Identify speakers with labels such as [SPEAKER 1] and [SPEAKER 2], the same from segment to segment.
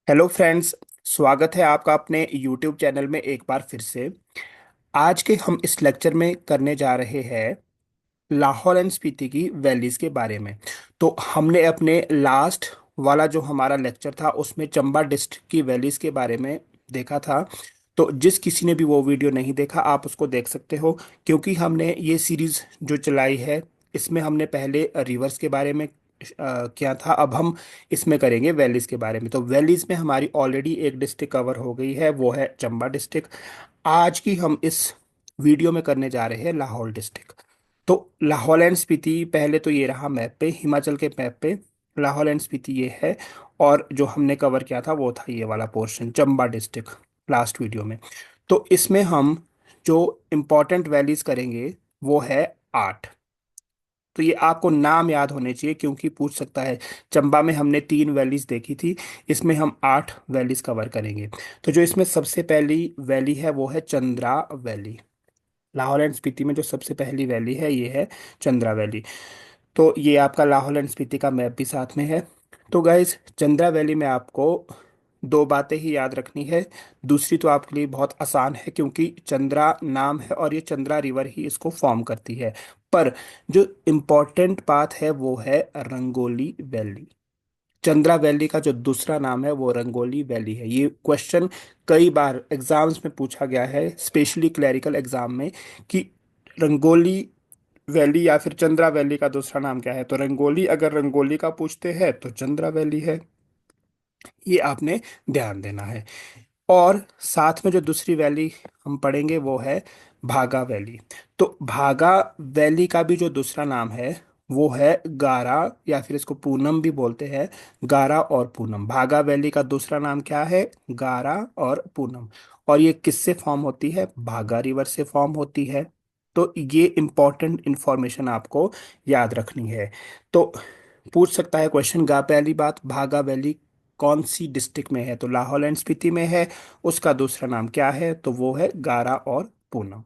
[SPEAKER 1] Hello friends. स्वागत है आपका अपने यूट्यूब चैनल में एक बार फिर से। आज के हम इस लेक्चर में करने जा रहे हैं लाहौल एंड स्पीति की वैलीज के बारे में। तो हमने अपने लास्ट वाला जो हमारा लेक्चर था उसमें चंबा डिस्ट्रिक्ट की वैलीज के बारे में देखा था। तो जिस किसी ने भी वो वीडियो नहीं देखा आप उसको देख सकते हो, क्योंकि हमने ये सीरीज जो चलाई है इसमें हमने पहले रिवर्स के बारे में किया था। अब हम इसमें करेंगे वैलीज के बारे में। तो वैलीज में हमारी ऑलरेडी एक डिस्ट्रिक्ट कवर हो गई है, वो है चंबा डिस्ट्रिक्ट। आज की हम इस वीडियो में करने जा रहे हैं लाहौल डिस्ट्रिक्ट। तो लाहौल एंड स्पीति पहले तो ये रहा मैप पे, हिमाचल के मैप पे लाहौल एंड स्पीति ये है। और जो हमने कवर किया था वो था ये वाला portion Chamba district last video में। तो इसमें हम जो इम्पोर्टेंट वैलीज करेंगे वो है 8। तो ये आपको नाम याद होने चाहिए क्योंकि पूछ सकता है। चंबा में हमने 3 वैलीज देखी थी, इसमें हम 8 वैलीज कवर करेंगे। तो जो इसमें सबसे पहली वैली है वो है चंद्रा वैली। लाहौल एंड स्पीति में जो सबसे पहली वैली है ये है चंद्रा वैली। तो ये आपका लाहौल एंड स्पीति का मैप भी साथ में है। तो गाइज चंद्रा वैली में आपको दो बातें ही याद रखनी है। दूसरी तो आपके लिए बहुत आसान है क्योंकि चंद्रा नाम है और ये चंद्रा रिवर ही इसको फॉर्म करती है। पर जो इम्पोर्टेंट बात है वो है रंगोली वैली। चंद्रा वैली का जो दूसरा नाम है वो रंगोली वैली है। ये क्वेश्चन कई बार एग्जाम्स में पूछा गया है, स्पेशली क्लरिकल एग्जाम में, कि रंगोली वैली या फिर चंद्रा वैली का दूसरा नाम क्या है। तो रंगोली, अगर रंगोली का पूछते हैं तो चंद्रा वैली है। ये आपने ध्यान देना है। और साथ में जो दूसरी वैली हम पढ़ेंगे वो है भागा वैली। तो भागा वैली का भी जो दूसरा नाम है वो है गारा, या फिर इसको पूनम भी बोलते हैं। गारा और पूनम, भागा वैली का दूसरा नाम क्या है? गारा और पूनम। और ये किससे फॉर्म होती है? भागा रिवर से फॉर्म होती है। तो ये इंपॉर्टेंट इंफॉर्मेशन आपको याद रखनी है। तो पूछ सकता है क्वेश्चन, गा पहली बात, भागा वैली कौन सी डिस्ट्रिक्ट में है? तो लाहौल एंड स्पीति में है। उसका दूसरा नाम क्या है? तो वो है गारा और पूनम।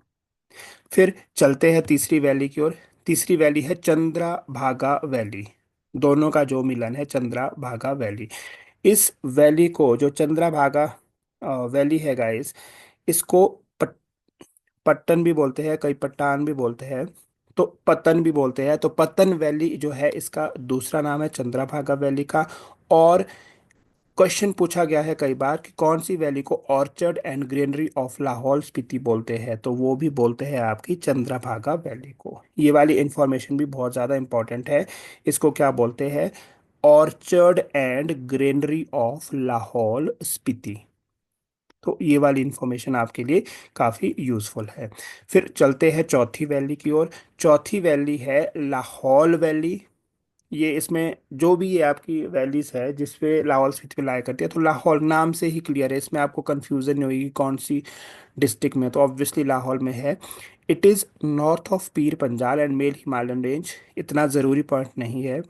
[SPEAKER 1] फिर चलते हैं तीसरी वैली की ओर। तीसरी वैली है चंद्रा भागा वैली। दोनों का जो मिलन है चंद्रा भागा वैली। इस वैली को जो चंद्रा भागा वैली है गाइस, इसको पट्टन भी बोलते हैं, कई पट्टान भी बोलते हैं, तो पतन भी बोलते हैं। तो पतन वैली जो है इसका दूसरा नाम है चंद्रभागा वैली का। और क्वेश्चन पूछा गया है कई बार कि कौन सी वैली को orchard and greenery of Lahaul Spiti बोलते हैं, तो वो भी बोलते हैं आपकी चंद्रभागा वैली को। ये वाली इंफॉर्मेशन भी बहुत ज़्यादा इंपॉर्टेंट है। इसको क्या बोलते हैं? Orchard and greenery of Lahaul Spiti. तो ये वाली इंफॉर्मेशन आपके लिए काफ़ी यूज़फुल है। फिर चलते हैं चौथी वैली की ओर। चौथी वैली है लाहौल वैली। ये इसमें जो भी ये आपकी वैलीज है जिसपे लाहौल स्पीति पे लाया करती है, तो लाहौल नाम से ही क्लियर है, इसमें आपको कंफ्यूजन नहीं होगी कौन सी डिस्ट्रिक्ट में। तो ऑब्वियसली लाहौल में है। It is north of Pir Panjal and mail Himalayan range. इतना ज़रूरी पॉइंट नहीं है।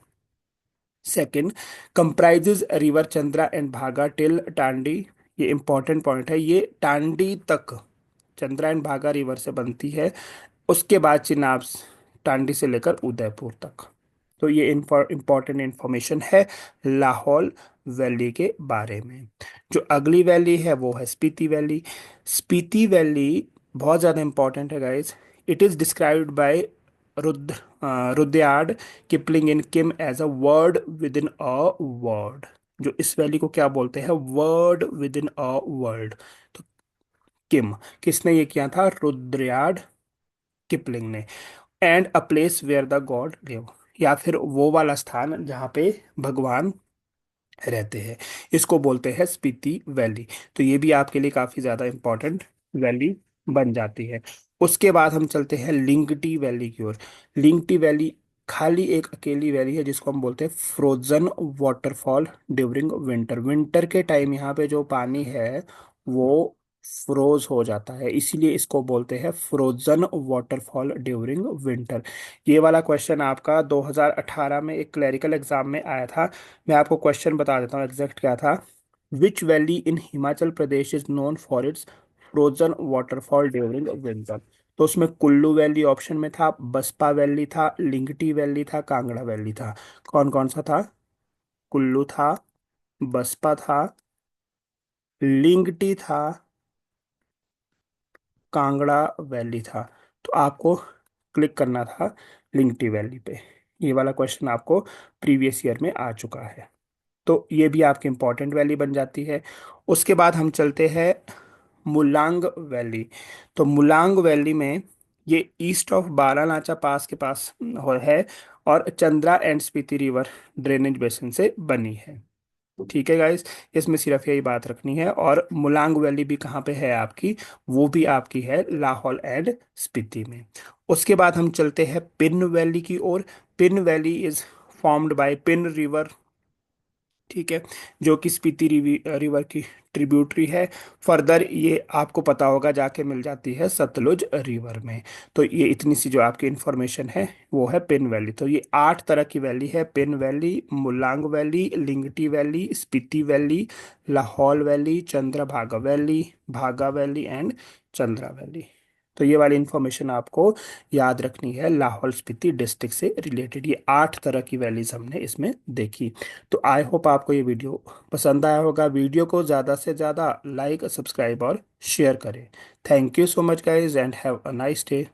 [SPEAKER 1] Second, comprises river Chandra and Bhaga till Tandi. ये इंपॉर्टेंट पॉइंट है, ये टांडी तक चंद्रा एंड भागा रिवर से बनती है। उसके बाद चिनाब, टांडी से लेकर उदयपुर तक। तो ये इंपॉर्टेंट इंफॉर्मेशन है लाहौल वैली के बारे में। जो अगली वैली है वो है स्पीति वैली। स्पीति वैली बहुत ज़्यादा इंपॉर्टेंट है guys. It is described by रुद्र Rudyard Kipling in Kim as a word within a word. जो इस वैली को क्या बोलते हैं? Word within a word. तो किम किसने ये किया था? रुद्रयार्ड किपलिंग ने। And a place where the god live, या फिर वो वाला स्थान जहाँ पे भगवान रहते हैं, इसको बोलते हैं स्पीति वैली। तो ये भी आपके लिए काफी ज्यादा इंपॉर्टेंट वैली बन जाती है। उसके बाद हम चलते हैं लिंगटी वैली की ओर। लिंगटी वैली खाली एक अकेली वैली है जिसको हम बोलते हैं frozen waterfall during winter. Winter के टाइम यहाँ पे जो पानी है वो फ्रोज हो जाता है, इसीलिए इसको बोलते हैं फ्रोजन वाटरफॉल ड्यूरिंग विंटर। ये वाला क्वेश्चन आपका 2018 में एक क्लरिकल एग्जाम में आया था। मैं आपको क्वेश्चन बता देता हूँ एग्जैक्ट क्या था। विच valley in Himachal Pradesh is known for its frozen waterfall during winter? तो उसमें कुल्लू वैली ऑप्शन में था, बसपा वैली था, लिंगटी वैली था, कांगड़ा वैली था। कौन कौन सा था? कुल्लू था, बसपा था, लिंगटी था, कांगड़ा वैली था। तो आपको क्लिक करना था लिंगटी वैली पे। ये वाला क्वेश्चन आपको प्रीवियस ईयर में आ चुका है। तो ये भी आपकी इंपॉर्टेंट वैली बन जाती है। उसके बाद हम चलते हैं मुलांग वैली। तो मुलांग वैली में ये ईस्ट ऑफ बारालाचा पास के पास है, और Chandra and Spiti river drainage basin से बनी है। ठीक है गाइस, इसमें सिर्फ यही बात रखनी है। और मुलांग वैली भी कहाँ पे है आपकी? वो भी आपकी है लाहौल एंड स्पीति में। उसके बाद हम चलते हैं पिन वैली की ओर। Pin valley is formed by Pin river, ठीक है, जो कि स्पीति रिवर की ट्रिब्यूटरी है। फर्दर ये आपको पता होगा जाके मिल जाती है सतलुज रिवर में। तो ये इतनी सी जो आपकी इंफॉर्मेशन है वो है पिन वैली। तो ये 8 तरह की वैली है: Pin valley, Mulang valley, Lingti valley, Spiti valley, Lahaul valley, Chandrabhaga valley, Bhaga valley and Chandra valley. तो ये वाली इंफॉर्मेशन आपको याद रखनी है लाहौल स्पीति डिस्ट्रिक्ट से रिलेटेड। ये 8 तरह की वैलीज हमने इसमें देखी। तो आई होप आपको ये वीडियो पसंद आया होगा। वीडियो को ज़्यादा से ज़्यादा लाइक, सब्सक्राइब और शेयर करें। Thank you so much guys and have a nice day.